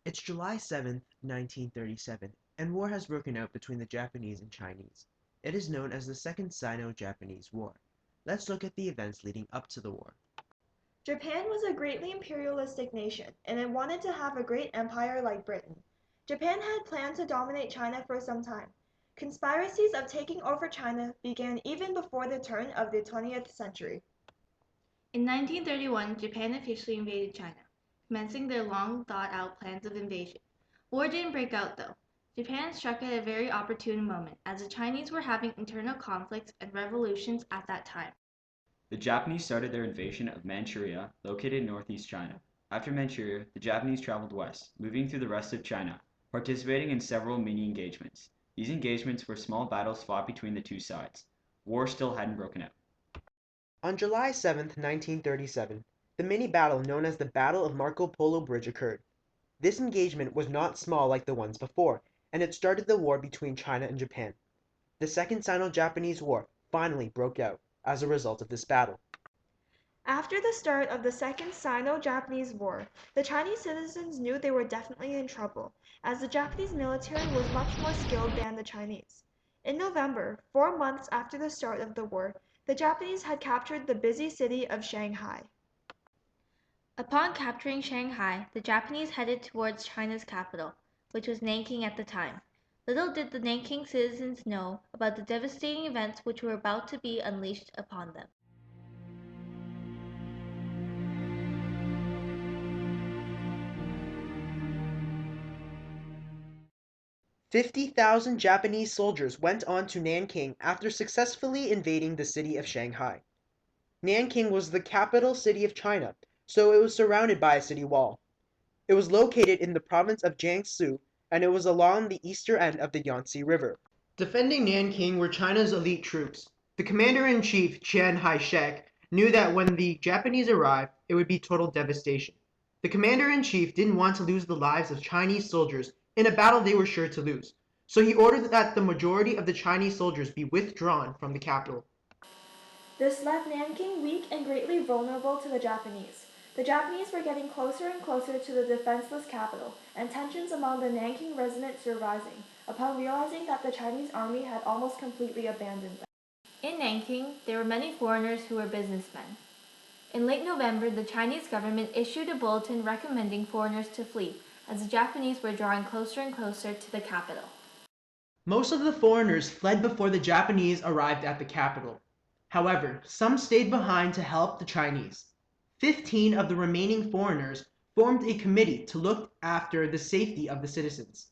It's July 7th, 1937, and war has broken out between the Japanese and Chinese. It is known as the Second Sino-Japanese War. Let's look at the events leading up to the war. Japan was a greatly imperialistic nation, and it wanted to have a great empire like Britain. Japan had planned to dominate China for some time. Conspiracies of taking over China began even before the turn of the 20th century. In 1931, Japan officially invaded China, commencing their long thought out plans of invasion. War didn't break out though. Japan struck at a very opportune moment, as the Chinese were having internal conflicts and revolutions at that time. The Japanese started their invasion of Manchuria, located in northeast China. After Manchuria, the Japanese traveled west, moving through the rest of China, participating in several mini-engagements. These engagements were small battles fought between the two sides. War still hadn't broken out. On July 7th, 1937, the mini-battle known as the Battle of Marco Polo Bridge occurred. This engagement was not small like the ones before, and it started the war between China and Japan. The Second Sino-Japanese War finally broke out as a result of this battle. After the start of the Second Sino-Japanese War, the Chinese citizens knew they were definitely in trouble, as the Japanese military was much more skilled than the Chinese. In November, 4 months after the start of the war, the Japanese had captured the busy city of Shanghai. Upon capturing Shanghai, the Japanese headed towards China's capital, which was Nanking at the time. Little did the Nanking citizens know about the devastating events which were about to be unleashed upon them. 50,000 Japanese soldiers went on to Nanking after successfully invading the city of Shanghai. Nanking was the capital city of China, so it was surrounded by a city wall. It was located in the province of Jiangsu, and it was along the eastern end of the Yangtze River. Defending Nanking were China's elite troops. The commander-in-chief, Chiang Kai-shek, knew that when the Japanese arrived, it would be total devastation. The commander-in-chief didn't want to lose the lives of Chinese soldiers in a battle they were sure to lose, so he ordered that the majority of the Chinese soldiers be withdrawn from the capital. This left Nanking weak and greatly vulnerable to the Japanese. The Japanese were getting closer and closer to the defenseless capital, and tensions among the Nanking residents were rising, upon realizing that the Chinese army had almost completely abandoned them. In Nanking, there were many foreigners who were businessmen. In late November, the Chinese government issued a bulletin recommending foreigners to flee, as the Japanese were drawing closer and closer to the capital. Most of the foreigners fled before the Japanese arrived at the capital. However, some stayed behind to help the Chinese. 15 of the remaining foreigners formed a committee to look after the safety of the citizens.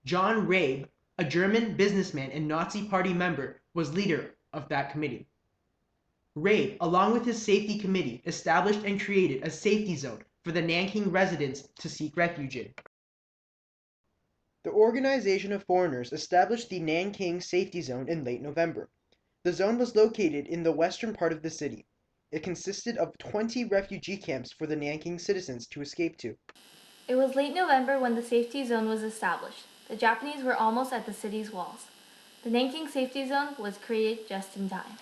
John Rabe, a German businessman and Nazi Party member, was leader of that committee. Rabe, along with his safety committee, established and created a safety zone for the Nanking residents to seek refuge in. The Organization of Foreigners established the Nanking Safety Zone in late November. The zone was located in the western part of the city. It consisted of 20 refugee camps for the Nanking citizens to escape to. It was late November when the safety zone was established. The Japanese were almost at the city's walls. The Nanking Safety Zone was created just in time.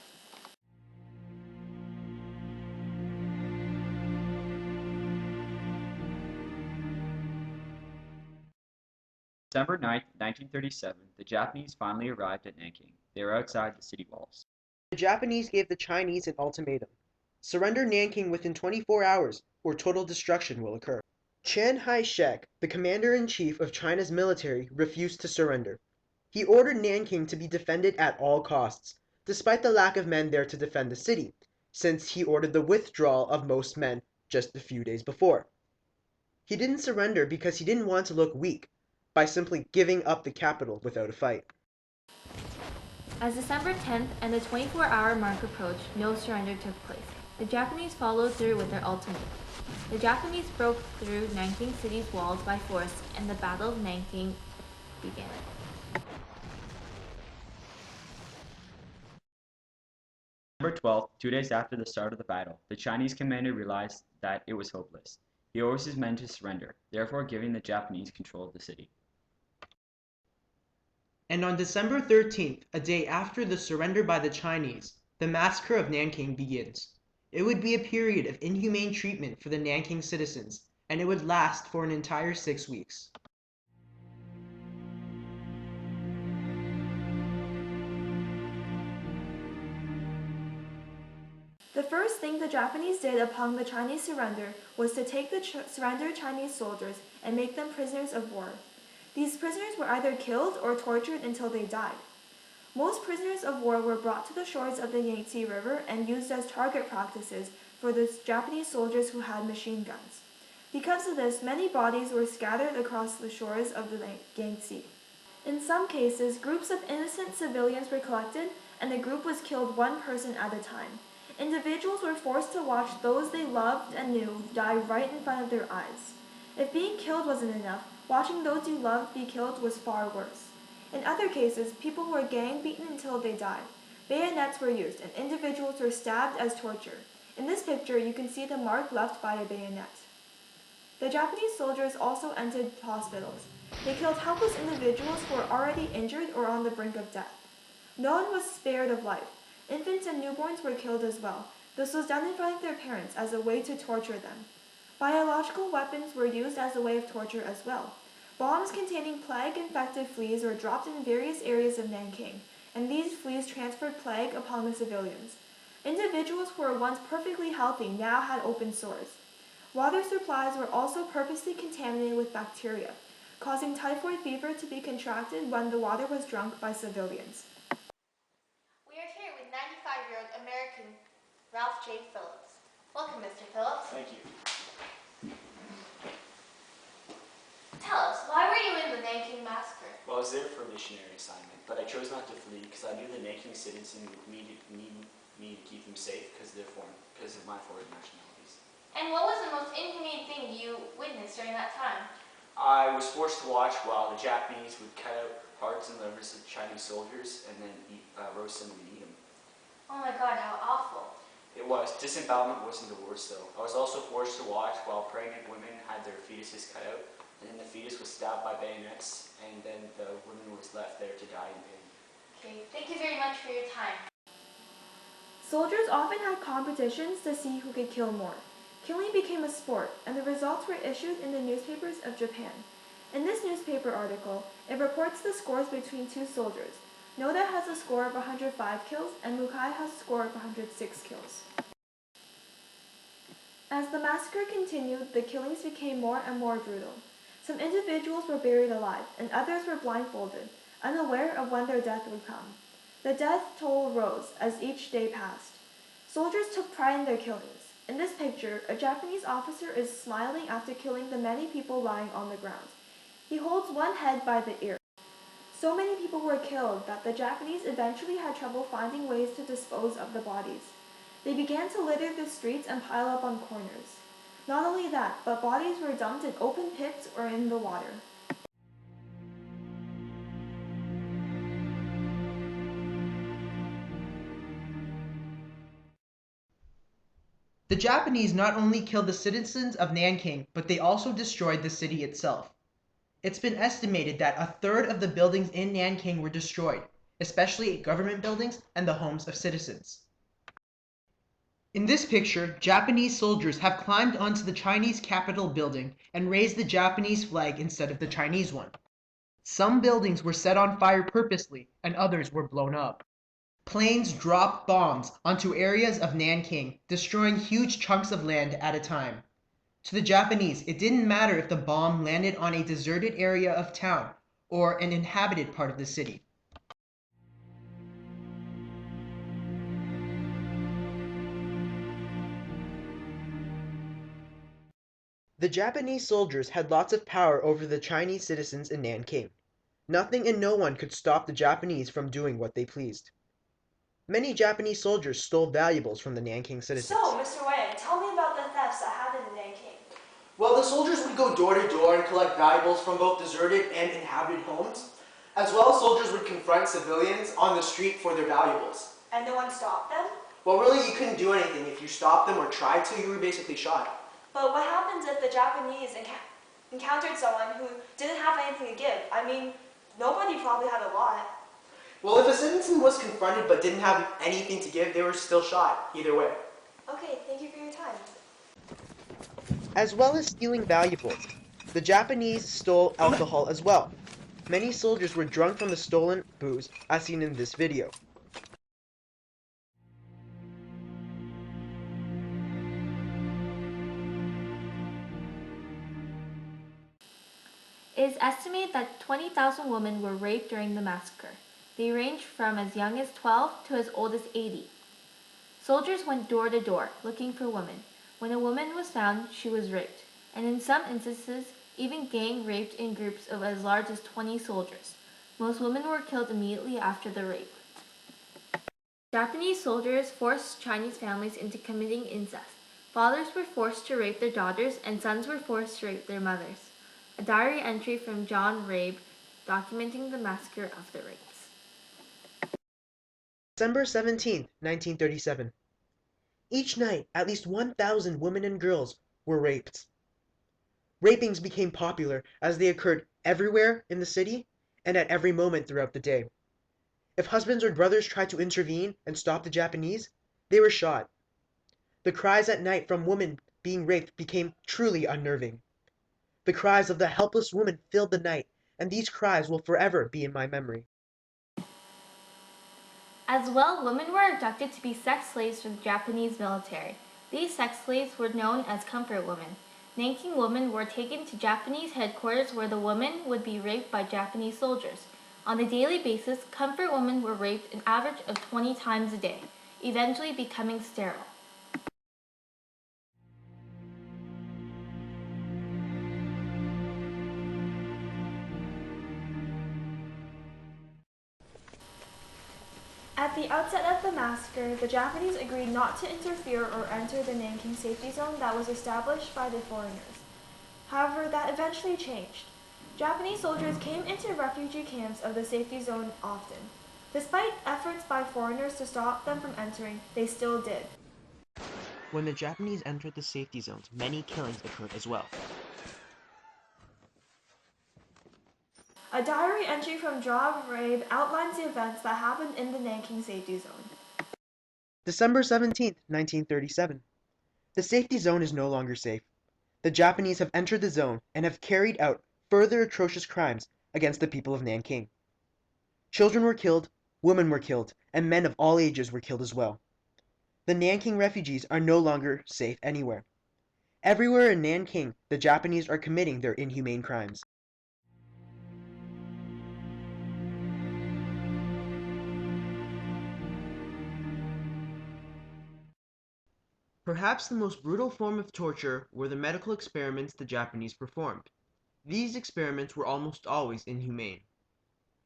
December 9th, 1937, the Japanese finally arrived at Nanking. They were outside the city walls. The Japanese gave the Chinese an ultimatum. Surrender Nanking within 24 hours, or total destruction will occur. Chiang Kai-shek, the commander-in-chief of China's military, refused to surrender. He ordered Nanking to be defended at all costs, despite the lack of men there to defend the city, since he ordered the withdrawal of most men just a few days before. He didn't surrender because he didn't want to look weak by simply giving up the capital without a fight. As December 10th and the 24-hour mark approached, no surrender took place. The Japanese followed through with their ultimatum. The Japanese broke through Nanking City's walls by force, and the Battle of Nanking began. December 12th, 2 days after the start of the battle, the Chinese commander realized that it was hopeless. He orders his men to surrender, therefore giving the Japanese control of the city. And on December 13th, a day after the surrender by the Chinese, the massacre of Nanking begins. It would be a period of inhumane treatment for the Nanking citizens, and it would last for an entire 6 weeks. The first thing the Japanese did upon the Chinese surrender was to take the surrendered Chinese soldiers and make them prisoners of war. These prisoners were either killed or tortured until they died. Most prisoners of war were brought to the shores of the Yangtze River and used as target practices for the Japanese soldiers who had machine guns. Because of this, many bodies were scattered across the shores of the Yangtze. In some cases, groups of innocent civilians were collected, and the group was killed one person at a time. Individuals were forced to watch those they loved and knew die right in front of their eyes. If being killed wasn't enough, watching those you loved be killed was far worse. In other cases, people were gang beaten until they died. Bayonets were used, and individuals were stabbed as torture. In this picture, you can see the mark left by a bayonet. The Japanese soldiers also entered hospitals. They killed helpless individuals who were already injured or on the brink of death. No one was spared of life. Infants and newborns were killed as well. This was done in front of their parents as a way to torture them. Biological weapons were used as a way of torture as well. Bombs containing plague-infected fleas were dropped in various areas of Nanking, and these fleas transferred plague upon the civilians. Individuals who were once perfectly healthy now had open sores. Water supplies were also purposely contaminated with bacteria, causing typhoid fever to be contracted when the water was drunk by civilians. We are here with 95-year-old American Ralph J. Phillips. Welcome, Mr. Phillips. Thank you. Tell us, why were you in the Nanking Massacre? Well, I was there for a missionary assignment, but I chose not to flee because I knew the Nanking citizens would need me to keep them safe because of my foreign nationalities. And what was the most inhumane thing you witnessed during that time? I was forced to watch while the Japanese would cut out hearts and livers of Chinese soldiers and then roast them and eat them. Oh my God, how awful. It was. Disembowelment wasn't the worst, though. I was also forced to watch while pregnant women had their fetuses cut out, and then the fetus was stabbed by bayonets, and then the woman was left there to die in pain. Okay, thank you very much for your time. Soldiers often had competitions to see who could kill more. Killing became a sport, and the results were issued in the newspapers of Japan. In this newspaper article, it reports the scores between two soldiers. Noda has a score of 105 kills, and Mukai has a score of 106 kills. As the massacre continued, the killings became more and more brutal. Some individuals were buried alive, and others were blindfolded, unaware of when their death would come. The death toll rose as each day passed. Soldiers took pride in their killings. In this picture, a Japanese officer is smiling after killing the many people lying on the ground. He holds one head by the ear. So many people were killed that the Japanese eventually had trouble finding ways to dispose of the bodies. They began to litter the streets and pile up on corners. Not only that, but bodies were dumped in open pits or in the water. The Japanese not only killed the citizens of Nanking, but they also destroyed the city itself. It's been estimated that a third of the buildings in Nanking were destroyed, especially government buildings and the homes of citizens. In this picture, Japanese soldiers have climbed onto the Chinese Capitol building and raised the Japanese flag instead of the Chinese one. Some buildings were set on fire purposely, and others were blown up. Planes dropped bombs onto areas of Nanking, destroying huge chunks of land at a time. To the Japanese, it didn't matter if the bomb landed on a deserted area of town or an inhabited part of the city. The Japanese soldiers had lots of power over the Chinese citizens in Nanking. Nothing and no one could stop the Japanese from doing what they pleased. Many Japanese soldiers stole valuables from the Nanking citizens. So, Mr. Wang, tell me about the thefts that happened in Nanking. Well, the soldiers would go door to door and collect valuables from both deserted and inhabited homes. As well, soldiers would confront civilians on the street for their valuables. And no one stopped them? Well, really, you couldn't do anything. If you stopped them or tried to, you were basically shot. But what happens if the Japanese encountered someone who didn't have anything to give? I mean, nobody probably had a lot. Well, if a citizen was confronted but didn't have anything to give, they were still shot, either way. Okay, thank you for your time. As well as stealing valuables, the Japanese stole alcohol as well. Many soldiers were drunk from the stolen booze, as seen in this video. It is estimated that 20,000 women were raped during the massacre. They ranged from as young as 12 to as old as 80. Soldiers went door to door, looking for women. When a woman was found, she was raped, and in some instances, even gang raped in groups of as large as 20 soldiers. Most women were killed immediately after the rape. Japanese soldiers forced Chinese families into committing incest. Fathers were forced to rape their daughters, and sons were forced to rape their mothers. A diary entry from John Rabe documenting the massacre of the rapes. December 17, 1937. Each night, at least 1,000 women and girls were raped. Rapings became popular as they occurred everywhere in the city and at every moment throughout the day. If husbands or brothers tried to intervene and stop the Japanese, they were shot. The cries at night from women being raped became truly unnerving. The cries of the helpless woman filled the night, and these cries will forever be in my memory. As well, women were abducted to be sex slaves for the Japanese military. These sex slaves were known as comfort women. Nanking women were taken to Japanese headquarters where the women would be raped by Japanese soldiers. On a daily basis, comfort women were raped an average of 20 times a day, eventually becoming sterile. At the outset of the massacre, the Japanese agreed not to interfere or enter the Nanking safety zone that was established by the foreigners. However, that eventually changed. Japanese soldiers came into refugee camps of the safety zone often. Despite efforts by foreigners to stop them from entering, they still did. When the Japanese entered the safety zones, many killings occurred as well. A diary entry from John Rabe outlines the events that happened in the Nanking safety zone. December 17, 1937. The safety zone is no longer safe. The Japanese have entered the zone and have carried out further atrocious crimes against the people of Nanking. Children were killed, women were killed, and men of all ages were killed as well. The Nanking refugees are no longer safe anywhere. Everywhere in Nanking, the Japanese are committing their inhumane crimes. Perhaps the most brutal form of torture were the medical experiments the Japanese performed. These experiments were almost always inhumane.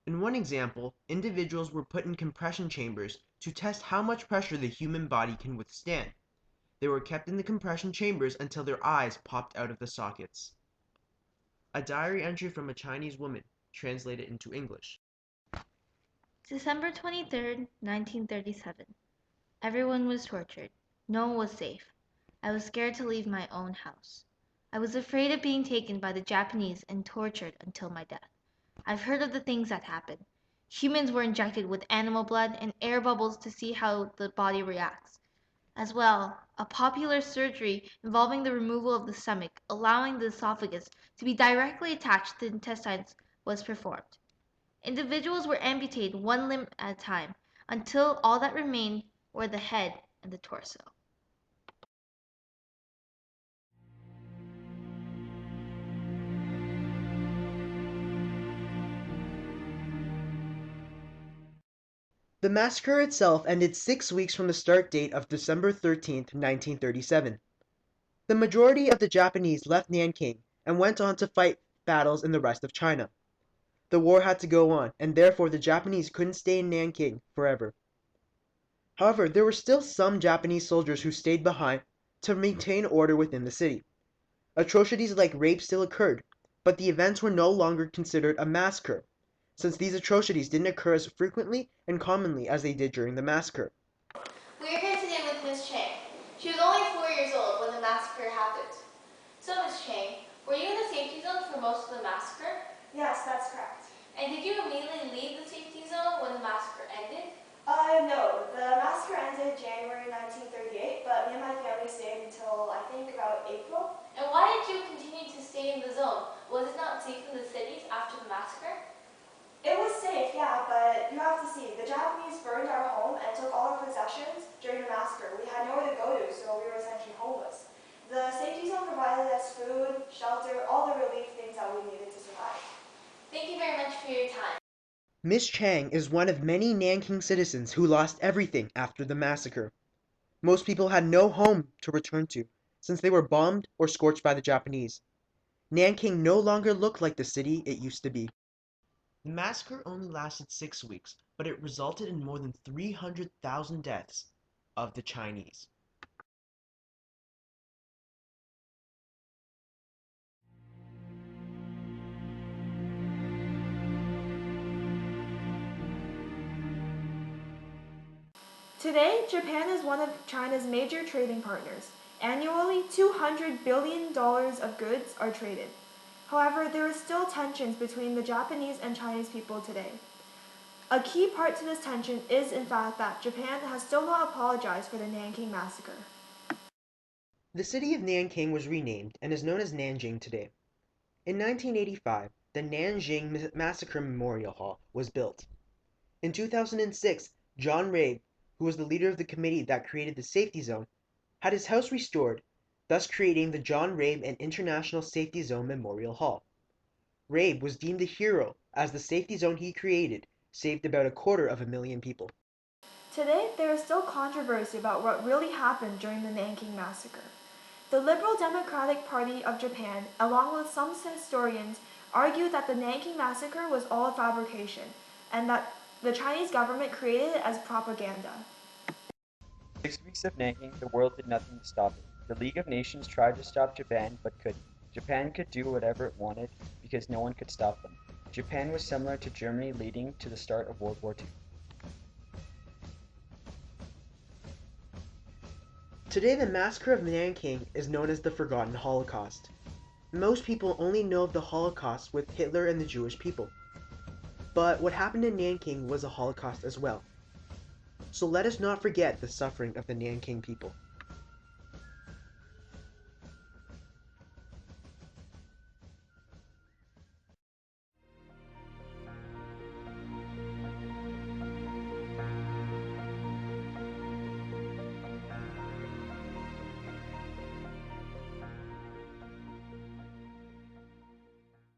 In one example, individuals were put in compression chambers to test how much pressure the human body can withstand. They were kept in the compression chambers until their eyes popped out of the sockets. A diary entry from a Chinese woman, translated into English. December 23rd, 1937. Everyone was tortured. No one was safe. I was scared to leave my own house. I was afraid of being taken by the Japanese and tortured until my death. I've heard of the things that happen. Humans were injected with animal blood and air bubbles to see how the body reacts. As well, a popular surgery involving the removal of the stomach, allowing the esophagus to be directly attached to the intestines, was performed. Individuals were amputated one limb at a time until all that remained were the head and the torso. The massacre itself ended 6 weeks from the start date of December 13th, 1937. The majority of the Japanese left Nanking and went on to fight battles in the rest of China. The war had to go on, and therefore the Japanese couldn't stay in Nanking forever. However, there were still some Japanese soldiers who stayed behind to maintain order within the city. Atrocities like rape still occurred, but the events were no longer considered a massacre, since these atrocities didn't occur as frequently and commonly as they did during the massacre. We are here today with Miss Chang. She was only 4 years old when the massacre happened. So, Miss Chang, were you in the safety zone for most of the massacre? Yes, that's correct. And did you immediately leave the safety zone when the massacre ended? No. The massacre ended January 1938, but me and my family stayed until I think about April. And why Why did you continue to stay in the zone? Was it not safe in the cities after the massacre? It was safe, yeah, but you have to see, the Japanese burned our home and took all our possessions during the massacre. We had nowhere to go to, so we were essentially homeless. The safety zone provided us food, shelter, all the relief things that we needed to survive. Thank you very much for your time. Miss Chang is one of many Nanking citizens who lost everything after the massacre. Most people had no home to return to, since they were bombed or scorched by the Japanese. Nanking no longer looked like the city it used to be. The massacre only lasted 6 weeks, but it resulted in more than 300,000 deaths of the Chinese. Today, Japan is one of China's major trading partners. Annually, $200 billion of goods are traded. However, there are still tensions between the Japanese and Chinese people today. A key part to this tension is, in fact, that Japan has still not apologized for the Nanking Massacre. The city of Nanking was renamed and is known as Nanjing today. In 1985, the Nanjing Massacre Memorial Hall was built. In 2006, John Rabe, who was the leader of the committee that created the safety zone, had his house restored, thus creating the John Rabe and International Safety Zone Memorial Hall. Rabe was deemed a hero as the safety zone he created saved about 250,000 people. Today, there is still controversy about what really happened during the Nanking Massacre. The Liberal Democratic Party of Japan, along with some historians, argue that the Nanking Massacre was all a fabrication, and that the Chinese government created it as propaganda. 6 weeks of Nanking, the world did nothing to stop it. The League of Nations tried to stop Japan, but couldn't. Japan could do whatever it wanted because no one could stop them. Japan was similar to Germany leading to the start of World War II. Today, the massacre of Nanking is known as the Forgotten Holocaust. Most people only know of the Holocaust with Hitler and the Jewish people. But what happened in Nanking was a Holocaust as well. So let us not forget the suffering of the Nanking people.